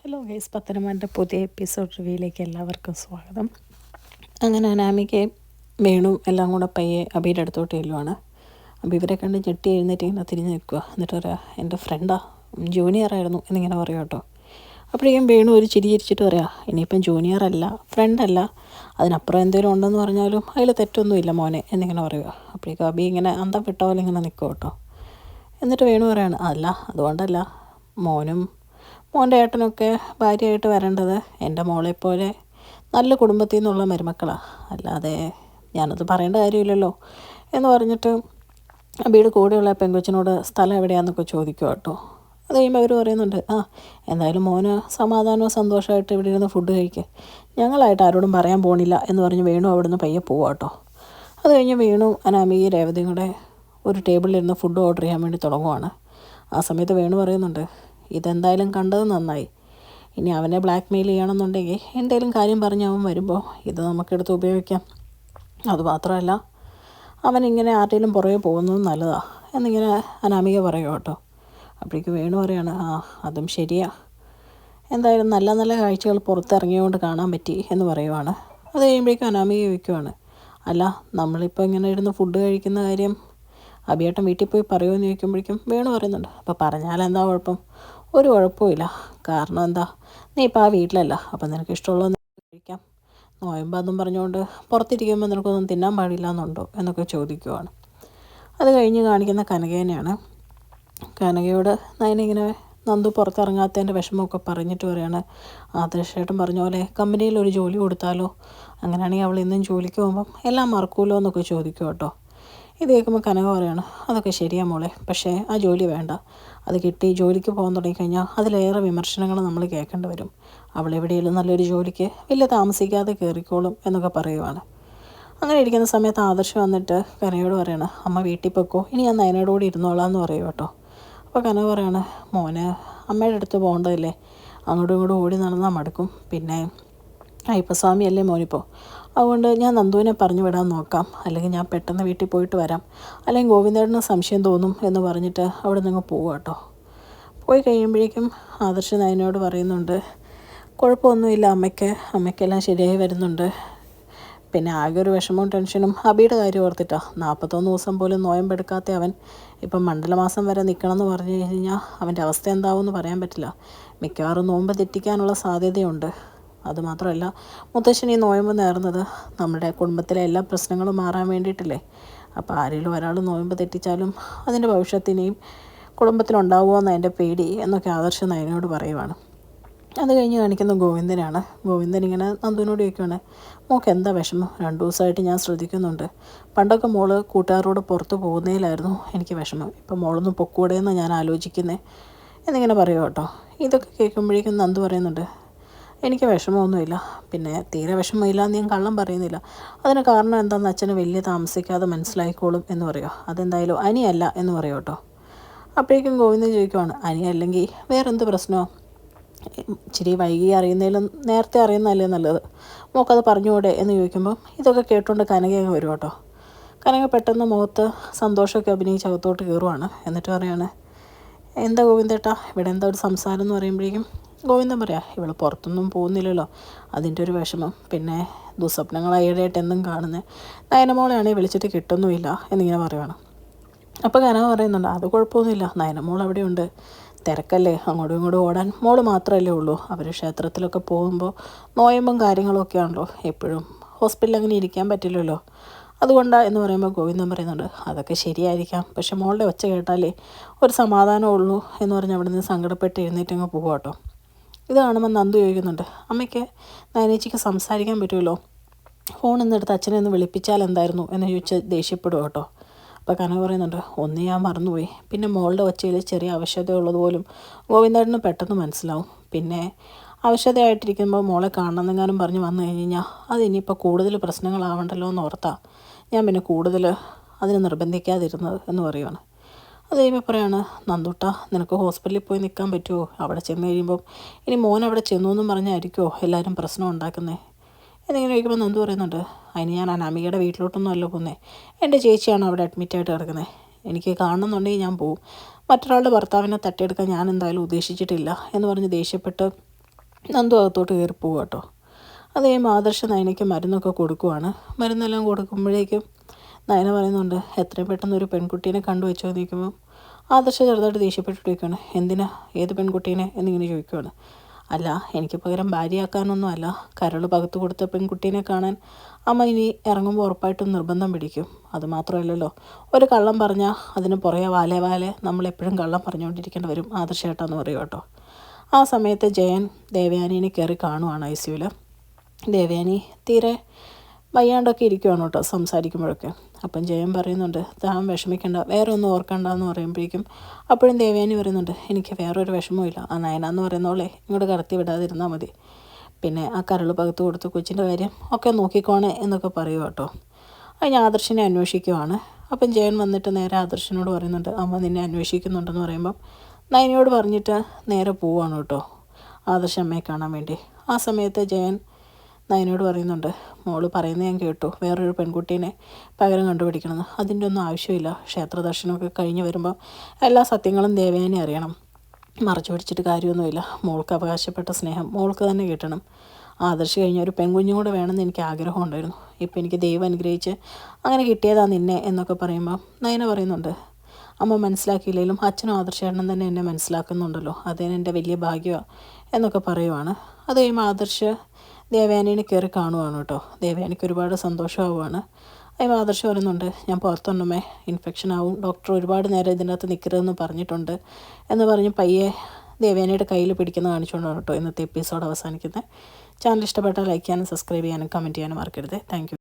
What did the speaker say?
Hello guys, Pathanamthitta പുതിയ episode റിവ്യൂയിലേക്ക് എല്ലാവർക്കും സ്വാഗതം. അങ്ങനെ അനാമികയും വേണു എല്ലാം കൂടെ പയ്യെ അബിയുടെ അടുത്തോട്ട് ചെല്ലുവാണ്. അപ്പോൾ ഇവരെ കണ്ട് ഞെട്ടി എഴുന്നേറ്റ് ഇങ്ങനെ തിരിഞ്ഞ് നിൽക്കുക. എന്നിട്ട് പറയാം, എൻ്റെ ഫ്രണ്ടാ, ജൂനിയറായിരുന്നു എന്നിങ്ങനെ പറയും കേട്ടോ. അപ്പോഴേക്കും വേണു ഒരു ചിരി ചിരിച്ചിട്ട് പറയാം, ഇനിയിപ്പം ജൂനിയറല്ല, ഫ്രണ്ടല്ല, അതിനപ്പുറം എന്തെങ്കിലും ഉണ്ടെന്ന് പറഞ്ഞാലും അതിൽ തെറ്റൊന്നുമില്ല മോനെ എന്നിങ്ങനെ പറയുക. അപ്പോഴേക്കും അബി ഇങ്ങനെ അന്തം വിട്ട പോലെ ഇങ്ങനെ നിൽക്കും കേട്ടോ. എന്നിട്ട് വേണു പറയാണ്, അല്ല അതുകൊണ്ടല്ല, മോൻ്റെ ഏട്ടനൊക്കെ ഭാര്യയായിട്ട് വരേണ്ടത് എൻ്റെ മോളെപ്പോലെ നല്ല കുടുംബത്തിൽ നിന്നുള്ള മരുമക്കളാണ്, അല്ലാതെ ഞാനത് പറയേണ്ട കാര്യമില്ലല്ലോ എന്ന് പറഞ്ഞിട്ട് അബിയുടെ കൂടെയുള്ള പെങ്കൊച്ചിനോട് സ്ഥലം എവിടെയാണെന്നൊക്കെ ചോദിക്കുക കേട്ടോ. അത് കഴിയുമ്പോൾ അവർ പറയുന്നുണ്ട്, എന്തായാലും മോന് സമാധാനവും സന്തോഷമായിട്ട് ഇവിടെ ഇരുന്ന് ഫുഡ് കഴിക്കുക, ഞങ്ങളായിട്ട് ആരോടും പറയാൻ പോണില്ല എന്ന് പറഞ്ഞ് വേണു അവിടുന്ന് പയ്യെ പോവാം കേട്ടോ. അത് കഴിഞ്ഞ് വേണു അനാമികയും രേവതിയും കൂടെ ഒരു ടേബിളിലിരുന്ന് ഫുഡ് ഓർഡർ ചെയ്യാൻ വേണ്ടി തുടങ്ങുവാണ്. ആ സമയത്ത് വേണു പറയുന്നുണ്ട്, ഇതെന്തായാലും കണ്ടത് നന്നായി, ഇനി അവനെ ബ്ലാക്ക് മെയിൽ ചെയ്യണമെന്നുണ്ടെങ്കിൽ എന്തെങ്കിലും കാര്യം പറഞ്ഞ് അവൻ വരുമ്പോൾ ഇത് നമുക്കെടുത്ത് ഉപയോഗിക്കാം. അതുമാത്രമല്ല, അവനിങ്ങനെ ആരുടെയും പുറകെ പോകുന്നത് നല്ലതാണ് എന്നിങ്ങനെ അനാമിക പറയുക കേട്ടോ. അപ്പോഴേക്ക് വേണു പറയാണ്, അതും ശരിയാ, എന്തായാലും നല്ല നല്ല കാഴ്ചകൾ പുറത്തിറങ്ങിയതുകൊണ്ട് കാണാൻ പറ്റി എന്ന് പറയുവാണ്. അത് കഴിയുമ്പോഴേക്കും അനാമിക ചോദിക്കുവാണ്, അല്ല നമ്മളിപ്പോൾ ഇങ്ങനെ ഇരുന്ന് ഫുഡ് കഴിക്കുന്ന കാര്യം അബിയേട്ടൻ വീട്ടിൽ പോയി പറയുമെന്ന് ചോദിക്കുമ്പോഴേക്കും വേണു പറയുന്നുണ്ട്, അപ്പോൾ പറഞ്ഞാൽ എന്താ കുഴപ്പം, ഒരു കുഴപ്പമില്ല, കാരണം എന്താ, നീ ഇപ്പോൾ ആ വീട്ടിലല്ല, അപ്പം നിനക്ക് ഇഷ്ടമുള്ളത് കഴിക്കാം, നോയമ്പാന്നും പറഞ്ഞുകൊണ്ട് പുറത്തിരിക്കുമ്പോൾ നിനക്കൊന്നും തിന്നാൻ പാടില്ല എന്നുണ്ടോ എന്നൊക്കെ ചോദിക്കുവാണ്. അത് കഴിഞ്ഞ് കാണിക്കുന്ന കനകേനെയാണ്. കനകയോട് നയനിങ്ങനെ നന്ദു പുറത്തിറങ്ങാത്തതിൻ്റെ വിഷമമൊക്കെ പറഞ്ഞിട്ട് പറയാണ്, തീർച്ചയായിട്ടും പറഞ്ഞ പോലെ കമ്പനിയിൽ ഒരു ജോലി കൊടുത്താലോ, അങ്ങനെയാണെങ്കിൽ അവൾ ഇന്നും ജോലിക്ക് പോകുമ്പം എല്ലാം മറക്കൂലോ എന്നൊക്കെ ചോദിക്കും കേട്ടോ. ഇത് കേൾക്കുമ്പോൾ കനക പറയാണ്, അതൊക്കെ ശരിയാ മോളെ, പക്ഷേ ആ ജോലി വേണ്ട, അത് കിട്ടി ജോലിക്ക് പോകാൻ തുടങ്ങിക്കഴിഞ്ഞാൽ അതിലേറെ വിമർശനങ്ങൾ നമ്മൾ കേൾക്കേണ്ടി വരും, അവളെവിടെയെങ്കിലും നല്ലൊരു ജോലിക്ക് വലിയ താമസിക്കാതെ കയറിക്കോളും എന്നൊക്കെ പറയുവാണ്. അങ്ങനെ ഇരിക്കുന്ന സമയത്ത് ആദർശ് വന്നിട്ട് കനകയോട് പറയാണ്, അമ്മ വീട്ടിൽ പൊക്കോ, ഇനി ഞാൻ നയനോട് കൂടി ഇരുന്നോളാം എന്ന് പറയും കേട്ടോ. അപ്പോൾ കനക പറയാണ്, മോന് അമ്മയുടെ അടുത്ത് പോകേണ്ടതില്ലേ, അങ്ങോട്ടും ഇങ്ങോട്ടും ഓടി നടന്നാൽ മടുക്കും, പിന്നെ അയ്യപ്പസ്വാമി അല്ലേ മോനിപ്പോൾ, അതുകൊണ്ട് ഞാൻ നന്ദുവിനെ പറഞ്ഞു വിടാൻ നോക്കാം, അല്ലെങ്കിൽ ഞാൻ പെട്ടെന്ന് വീട്ടിൽ പോയിട്ട് വരാം, അല്ലെങ്കിൽ ഗോവിന്ദേട്ടന് സംശയം തോന്നും എന്ന് പറഞ്ഞിട്ട് അവിടെ നിന്ന് പോവുക കേട്ടോ. പോയി കഴിയുമ്പോഴേക്കും ആദർശ് നയനോട് പറയുന്നുണ്ട്, കുഴപ്പമൊന്നുമില്ല അമ്മയ്ക്കെല്ലാം ശരിയായി വരുന്നുണ്ട്, പിന്നെ ആകെ ഒരു വിഷമവും ടെൻഷനും അബിയുടെ കാര്യം ഓർത്തിട്ടാണ്, 41 ദിവസം പോലും നോയമ്പെടുക്കാത്ത അവൻ ഇപ്പം മണ്ഡലമാസം വരെ നിൽക്കണമെന്ന് പറഞ്ഞു കഴിഞ്ഞാൽ അവൻ്റെ അവസ്ഥ എന്താവുമെന്ന് പറയാൻ പറ്റില്ല, മിക്കവാറും നോമ്പ് തെറ്റിക്കാനുള്ള സാധ്യതയുണ്ട്. അതുമാത്രമല്ല, മുത്തശ്ശൻ ഈ നോയമ്പ് നേർന്നത് നമ്മുടെ കുടുംബത്തിലെ എല്ലാ പ്രശ്നങ്ങളും മാറാൻ വേണ്ടിയിട്ടില്ലേ, അപ്പോൾ ആരെങ്കിലും ഒരാൾ നോയമ്പ് തെറ്റിച്ചാലും അതിൻ്റെ ഭവിഷ്യത്തിനെയും കുടുംബത്തിലുണ്ടാവുമോ എന്ന് എൻ്റെ പേടി എന്നൊക്കെ ആദർശ നയനോട് പറയുവാണ്. അത് കഴിഞ്ഞ് കാണിക്കുന്ന ഗോവിന്ദനാണ്. ഗോവിന്ദൻ ഇങ്ങനെ നന്ദുവിനോട് ചോദിക്കുവാണ്, മോൾക്ക് എന്താ വിഷമം, 2 ദിവസമായിട്ട് ഞാൻ ശ്രദ്ധിക്കുന്നുണ്ട്, പണ്ടൊക്കെ മോള് കൂട്ടുകാരോട് പുറത്ത് പോകുന്നതിലായിരുന്നു എനിക്ക് വിഷമം, ഇപ്പം മോളൊന്നും പൊക്കൂടെയെന്ന് ഞാൻ ആലോചിക്കുന്നേ എന്നിങ്ങനെ പറയുക കേട്ടോ. ഇതൊക്കെ കേൾക്കുമ്പോഴേക്കും നന്ദു പറയുന്നുണ്ട്, എനിക്ക് വിഷമമൊന്നുമില്ല, പിന്നെ തീരെ വിഷമമില്ല എന്ന് ഞാൻ കള്ളം പറയുന്നില്ല, അതിന് കാരണം എന്താണെന്ന് അച്ഛന് വലിയ താമസിക്കാതെ മനസ്സിലായിക്കോളും എന്ന് പറയുക, അതെന്തായാലും അനിയല്ല എന്ന് പറയും കേട്ടോ. അപ്പോഴേക്കും ഗോവിന്ദൻ ചോദിക്കുവാണ്, അനിയല്ലെങ്കിൽ വേറെന്ത് പ്രശ്നമോ, ഇച്ചിരി വൈകി അറിയുന്നതിലും നേരത്തെ അറിയുന്നതല്ലേ നല്ലത്, മോക്കത് പറഞ്ഞുകൂടെ എന്ന് ചോദിക്കുമ്പം ഇതൊക്കെ കേട്ടുകൊണ്ട് കനകയൊക്കെ വരും കേട്ടോ. കനക പെട്ടെന്ന് മുഖത്ത് സന്തോഷമൊക്കെ അഭിനയിച്ച് അകത്തോട്ട് കയറുവാണ്. എന്നിട്ട് പറയാണ്, എന്താ ഗോവിന്ദേട്ടാ ഇവിടെ എന്താ ഒരു സംസാരം എന്ന് പറയുമ്പോഴേക്കും ഗോവിന്ദൻ പറയാം, ഇവൾ പുറത്തൊന്നും പോകുന്നില്ലല്ലോ, അതിൻ്റെ ഒരു വിഷമം, പിന്നെ ദുസ്വപ്നങ്ങൾ ഈയിടെയായിട്ട് എന്നും കാണുന്നത്, നയനമോളെയാണെങ്കിൽ വിളിച്ചിട്ട് കിട്ടുന്നുമില്ല എന്നിങ്ങനെ പറയുവാണ്. അപ്പോൾ കനക പറയുന്നുണ്ട്, അത് കുഴപ്പമൊന്നുമില്ല, നയനമോൾ അവിടെയുണ്ട്, തിരക്കല്ലേ, അങ്ങോട്ടും ഇങ്ങോട്ടും ഓടാൻ മോള് മാത്രമല്ലേ ഉള്ളൂ, അവർ ക്ഷേത്രത്തിലൊക്കെ പോകുമ്പോൾ നോയമ്പും കാര്യങ്ങളൊക്കെ ആണല്ലോ, എപ്പോഴും ഹോസ്പിറ്റലിൽ അങ്ങനെ ഇരിക്കാൻ പറ്റില്ലല്ലോ, അതുകൊണ്ടാണ് എന്ന് പറയുമ്പോൾ ഗോവിന്ദൻ പറയുന്നുണ്ട്, അതൊക്കെ ശരിയായിരിക്കാം, പക്ഷെ മോളുടെ ഒച്ച കേട്ടാലേ ഒരു സമാധാനമുള്ളൂ എന്ന് പറഞ്ഞ് അവിടെ നിന്ന് സങ്കടപ്പെട്ട് എഴുന്നേറ്റങ്ങ് പോകുക കേട്ടോ. ഇത് കാണുമ്പോൾ നന്ദു ചോദിക്കുന്നുണ്ട്, അമ്മയ്ക്ക് നയനേച്ചിക്ക് സംസാരിക്കാൻ പറ്റുമല്ലോ, ഫോണിന്നെടുത്ത് അച്ഛനെ ഒന്ന് വിളിപ്പിച്ചാൽ എന്തായിരുന്നു എന്ന് ചോദിച്ച് ദേഷ്യപ്പെടുക കേട്ടോ. അപ്പോൾ കനക പറയുന്നുണ്ട്, ഒന്ന് ഞാൻ മറന്നുപോയി, പിന്നെ മോളുടെ ഒച്ചയിൽ ചെറിയ അവശതയുള്ളതുപോലും ഗോവിന്ദേട്ടന് പെട്ടെന്ന് മനസ്സിലാവും, പിന്നെ അവശതയായിട്ടിരിക്കുമ്പോൾ മോളെ കാണണമെന്നെങ്ങാനും പറഞ്ഞ് വന്നു കഴിഞ്ഞാൽ അത് ഇനിയിപ്പോൾ കൂടുതൽ പ്രശ്നങ്ങളാവണ്ടല്ലോ എന്ന് ഓർത്താ ഞാൻ പിന്നെ കൂടുതൽ അതിന് നിർബന്ധിക്കാതിരുന്നത് എന്ന് പറയുവാണ്. അത് കഴിയുമ്പോൾ പറയാണ്, നന്ദുട്ട നിനക്ക് ഹോസ്പിറ്റലിൽ പോയി നിൽക്കാൻ പറ്റുമോ, അവിടെ ചെന്ന് കഴിയുമ്പം ഇനി മോൻ അവിടെ ചെന്നു എന്നും പറഞ്ഞായിരിക്കുമോ എല്ലാവരും പ്രശ്നം ഉണ്ടാക്കുന്നത് എന്നിങ്ങനെ ചോദിക്കുമ്പോൾ നന്ദു പറയുന്നുണ്ട്, അതിന് ഞാൻ അനാമികയുടെ വീട്ടിലോട്ടൊന്നും അല്ല പോകുന്നത്, എൻ്റെ ചേച്ചിയാണ് അവിടെ അഡ്മിറ്റായിട്ട് കിടക്കുന്നത്, എനിക്ക് കാണണമെന്നുണ്ടെങ്കിൽ ഞാൻ പോവും, മറ്റൊരാളുടെ ഭർത്താവിനെ തട്ടിയെടുക്കാൻ ഞാൻ എന്തായാലും ഉദ്ദേശിച്ചിട്ടില്ല എന്ന് പറഞ്ഞ് ദേഷ്യപ്പെട്ട് നന്ദു അകത്തോട്ട് കയറി പോവുക കേട്ടോ. അത് കഴിയുമ്പോൾ ആദർശ് നയനയ്ക്ക് മരുന്നൊക്കെ കൊടുക്കുവാണ്. മരുന്നെല്ലാം കൊടുക്കുമ്പോഴേക്കും നയന പറയുന്നുണ്ട്, എത്രയും പെട്ടെന്ന് ഒരു പെൺകുട്ടീനെ കണ്ടു വെച്ചോ നിൽക്കുമ്പം ആദർശ് ചെറുതായിട്ട് ദേഷ്യപ്പെട്ടിട്ട് ചോദിക്കുകയാണ്, എന്തിനാ, ഏത് പെൺകുട്ടീനെ എന്നിങ്ങനെ ചോദിക്കുകയാണ്. അല്ല, എനിക്ക് പകരം ഭാര്യയാക്കാനൊന്നും അല്ല, കരൾ പകുത്തു കൊടുത്ത പെൺകുട്ടീനെ കാണാൻ അമ്മ ഇനി ഇറങ്ങുമ്പോൾ ഉറപ്പായിട്ടും നിർബന്ധം പിടിക്കും. അതുമാത്രമല്ലല്ലോ, ഒരു കള്ളം പറഞ്ഞാൽ അതിന് പുറകെ വാലേ നമ്മളെപ്പോഴും കള്ളം പറഞ്ഞുകൊണ്ടിരിക്കേണ്ടി വരും ആദർശേട്ടാന്ന് പറയും കേട്ടോ. ആ സമയത്ത് ജയൻ ദേവയാനീനെ കയറി കാണുവാണ് ICUവിൽ. ദേവയാനി തീരെ വയ്യാണ്ടൊക്കെ ഇരിക്കുവാണ് കേട്ടോ സംസാരിക്കുമ്പോഴൊക്കെ. അപ്പം ജയൻ പറയുന്നുണ്ട്, താൻ വിഷമിക്കണ്ട, വേറെ ഒന്നും ഓർക്കണ്ട എന്ന് പറയുമ്പോഴേക്കും അപ്പോഴും ദേവയാനി പറയുന്നുണ്ട്, എനിക്ക് വേറൊരു വിഷമവും ഇല്ല, ആ നയന എന്ന് പറയുന്നോളെ ഇങ്ങോട്ട് കടത്തി വിടാതിരുന്നാൽ മതി, പിന്നെ ആ കരൾ പകത്ത് കൊടുത്ത് കൊച്ചിൻ്റെ കാര്യം ഒക്കെ നോക്കിക്കോണേ എന്നൊക്കെ പറയുക കേട്ടോ. അതിന് ആദർശിനെ അന്വേഷിക്കുവാണ്. അപ്പം ജയൻ വന്നിട്ട് നേരെ ആദർശിനോട് പറയുന്നുണ്ട്, അമ്മ നിന്നെ അന്വേഷിക്കുന്നുണ്ടെന്ന് പറയുമ്പം നയനയോട് പറഞ്ഞിട്ട് നേരെ പോവുകയാണ് കേട്ടോ ആദർശ് അമ്മയെ കാണാൻ വേണ്ടി. ആ സമയത്ത് ജയൻ നയനോട് പറയുന്നുണ്ട്, മോള് പറയുന്നത് ഞാൻ കേട്ടു, വേറൊരു പെൺകുട്ടീനെ പകരം കണ്ടുപിടിക്കണമെന്ന്. അതിൻ്റെ ഒന്നും ആവശ്യമില്ല. ക്ഷേത്ര ദർശനമൊക്കെ കഴിഞ്ഞ് വരുമ്പോൾ എല്ലാ സത്യങ്ങളും ദേവയാനി അറിയണം. മറച്ചു പിടിച്ചിട്ട് കാര്യമൊന്നുമില്ല. മോൾക്ക് അവകാശപ്പെട്ട സ്നേഹം മോൾക്ക് തന്നെ കിട്ടണം. ആദർശ് കഴിഞ്ഞ ഒരു പെൺകുഞ്ഞും കൂടെ വേണമെന്ന് എനിക്ക് ആഗ്രഹം ഉണ്ടായിരുന്നു. ഇപ്പം എനിക്ക് ദൈവം അനുഗ്രഹിച്ച് അങ്ങനെ കിട്ടിയതാ നിന്നെ എന്നൊക്കെ പറയുമ്പോൾ നയന പറയുന്നുണ്ട്, അമ്മ മനസ്സിലാക്കിയില്ലെങ്കിലും അച്ഛനും ആദർശേട്ടനും തന്നെ എന്നെ മനസ്സിലാക്കുന്നുണ്ടല്ലോ, അതെൻ്റെ വലിയ ഭാഗ്യമാണ് എന്നൊക്കെ പറയുവാണ്. അത് കഴിയുമ്പോൾ ആദർശ് ദേവയാനീനെ കയറി കാണുവാണ് കേട്ടോ. ദേവയാനിക്ക് ഒരുപാട് സന്തോഷമാവുകയാണ്. അതിന് ആദർശ് പറയുന്നുണ്ട്, ഞാൻ പുറത്തുണ്ടമ്മേ, ഇൻഫെക്ഷൻ ആവും, ഡോക്ടർ ഒരുപാട് നേരം ഇതിനകത്ത് നിൽക്കരുതെന്ന് പറഞ്ഞിട്ടുണ്ട് എന്ന് പറഞ്ഞ് പയ്യെ ദേവയാനിയുടെ കയ്യിൽ പിടിക്കുന്ന കാണിച്ചുകൊണ്ടാണ് കേട്ടോ ഇന്നത്തെ എപ്പിസോഡ് അവസാനിക്കുന്നത്. ചാനൽ ഇഷ്ടപ്പെട്ടാൽ ലൈക്ക് ചെയ്യാനും സബ്സ്ക്രൈബ് ചെയ്യാനും കമൻറ്റ് ചെയ്യാനും മറക്കരുത്. Thank you.